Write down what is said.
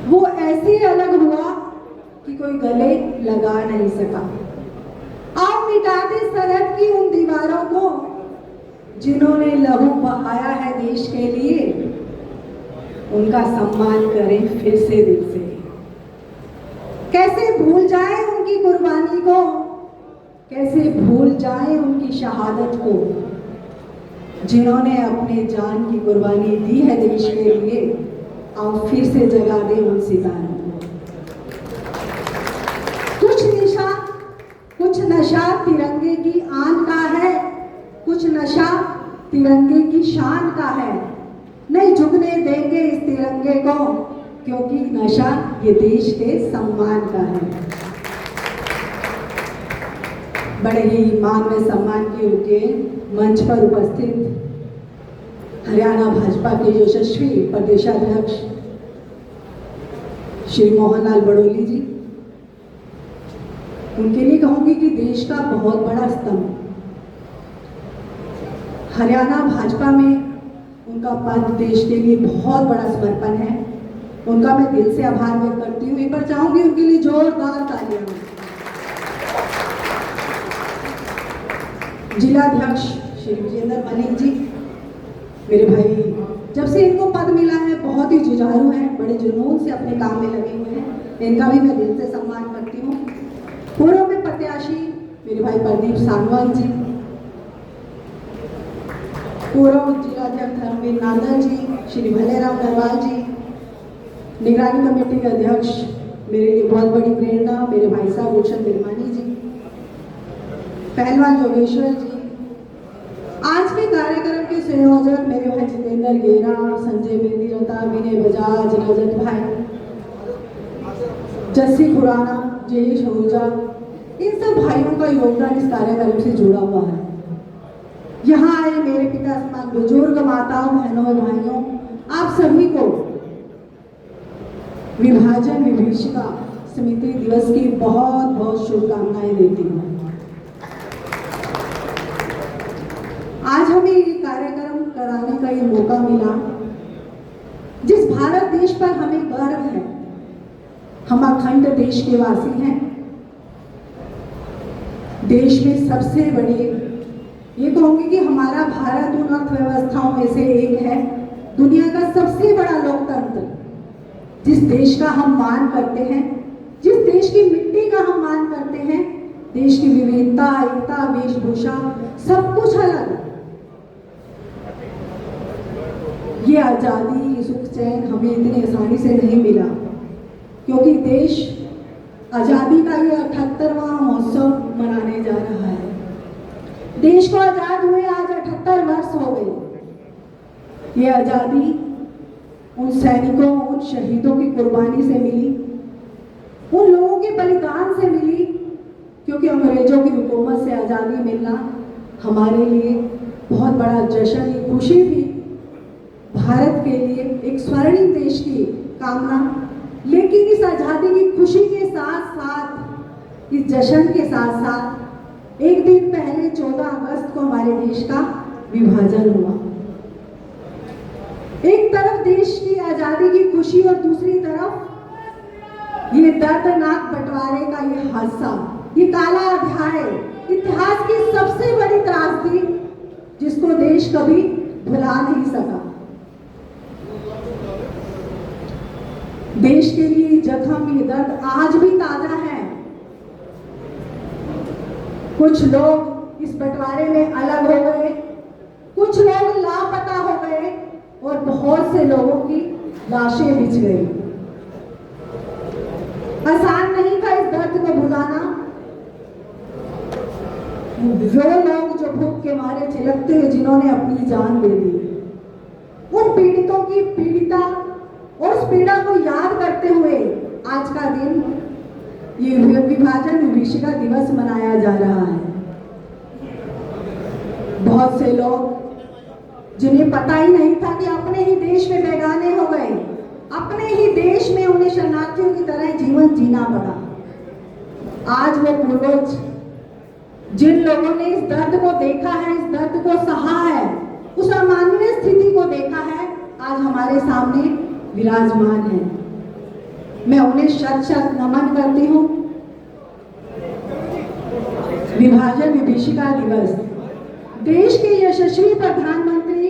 वो ऐसे अलग हुआ कि कोई गले लगा नहीं सका। आप मिटा दे सरहद की उन दीवारों को जिन्होंने लहू बहाया है देश के लिए। उनका सम्मान करें फिर से दिल से। कैसे भूल जाए उनकी कुर्बानी को, कैसे भूल जाए उनकी शहादत को, जिन्होंने अपने जान की कुर्बानी दी है देश के लिए। आओ फिर से जगा दे उन सितारों को। कुछ नशा तिरंगे की आन का है, कुछ नशा तिरंगे की शान का है। नहीं झुकने देंगे इस तिरंगे को, क्योंकि नशा ये देश के सम्मान का है। बड़े ही मान व सम्मान के मंच पर उपस्थित हरियाणा भाजपा के यशस्वी प्रदेशाध्यक्ष श्री मोहनलाल बड़ोली जी, उनके लिए कहूंगी कि देश का बहुत बड़ा स्तंभ। हरियाणा भाजपा में उनका पद देश के लिए बहुत बड़ा समर्पण है। उनका मैं दिल से आभार व्यक्त करती हूँ। एक बार चाहूंगी उनके लिए जोरदार तालियां। जिलाध्यक्ष श्री विजेंद्र मलिक जी, मेरे भाई, जब से इनको पद मिला है बहुत ही जुझारू हैं, बड़े जुनून से अपने काम में लगे हुए हैं। इनका भी मैं दिल से सम्मान करती हूँ। पूर्व में प्रत्याशी मेरे भाई प्रदीप सांगवान जी, पूर्व जिलाध्यक्ष धर्मवीर नांदल जी, श्री भलेराम नरवाल जी, निगरानी कमेटी के अध्यक्ष मेरे लिए बहुत बड़ी प्रेरणा मेरे भाई साहब भूषण बिरमानी जी, पहलवान योगेश्वर जी, आज के कार्यक्रम के संयोजक मेरे भाई जितेंद्र गेरा, संजय बेदीरता, विनय बजाज, रजत भाई, जस्सी खुराना, जयेश आहूजा, इन सब भाइयों का योगदान इस कार्यक्रम से जुड़ा हुआ है। यहाँ आए मेरे पिता समान बुजुर्ग माताओं, बहनों और भाइयों, आप सभी को विभाजन विभीषिका स्मृति दिवस की बहुत बहुत शुभकामनाएं देती हूँ। आज हमें ये कार्यक्रम कराने का ये मौका मिला, जिस भारत देश पर हमें गर्व है। हम अखंड देश के वासी हैं। देश में सबसे बड़ी ये कहूंगी कि हमारा भारत उन अर्थव्यवस्थाओं में से एक है, दुनिया का सबसे बड़ा लोकतंत्र। जिस देश का हम मान करते हैं, जिस देश की मिट्टी का हम मान करते हैं, देश की विविधता, एकता, वेशभूषा, सब कुछ अलग। ये आजादी, ये सुख चैन हमें इतनी आसानी से नहीं मिला, क्योंकि देश आजादी का ये 78वां महोत्सव मनाने जा रहा है। देश को आजाद हुए आज 78 वर्ष हो गए। ये आजादी उन सैनिकों, उन शहीदों की कुर्बानी से मिली, उन लोगों के बलिदान से मिली, क्योंकि अंग्रेजों की हुकूमत से आजादी मिलना हमारे लिए बहुत बड़ा जश्न, एक खुशी थी। भारत के लिए एक स्वर्णिम देश की कामना। लेकिन इस आजादी की खुशी के साथ साथ, इस जश्न के साथ साथ, एक दिन पहले 14 अगस्त को हमारे देश का विभाजन हुआ। एक तरफ देश की आजादी की खुशी और दूसरी तरफ ये दर्दनाक बंटवारे का ये हादसा, ये काला अध्याय, इतिहास की सबसे बड़ी त्रासदी, जिसको देश कभी भुला नहीं सका। देश के लिए जख्म, ये दर्द आज भी ताजा है। कुछ लोग इस बंटवारे में अलग हो गए, कुछ लोग लापता हो गए और बहुत से लोगों की लाशें बिछ गई। आसान नहीं था इस दर्द को भुलाना। वो लोग जो भूख के मारे छिलकते हुए जिन्होंने अपनी जान दे दी, उन पीड़ितों की पीड़िता और उस पीड़ा को याद करते हुए आज का दिन, ये विभाजन विभीषिका दिवस मनाया जा रहा है। बहुत से लोग जिन्हें पता ही नहीं था कि अपने ही देश में बेगाने हो गए, अपने ही देश में उन्हें शरणार्थियों की तरह जीवन जीना पड़ा। आज वो पूर्वज, जिन लोगों ने इस दर्द को देखा है, इस दर्द को सहा है, उस अमानवीय स्थिति को देखा है, आज हमारे सामने विराजमान है। मैं उन्हें शत शत नमन करती हूँ। विभाजन विभीषिका दिवस। देश के यशस्वी प्रधानमंत्री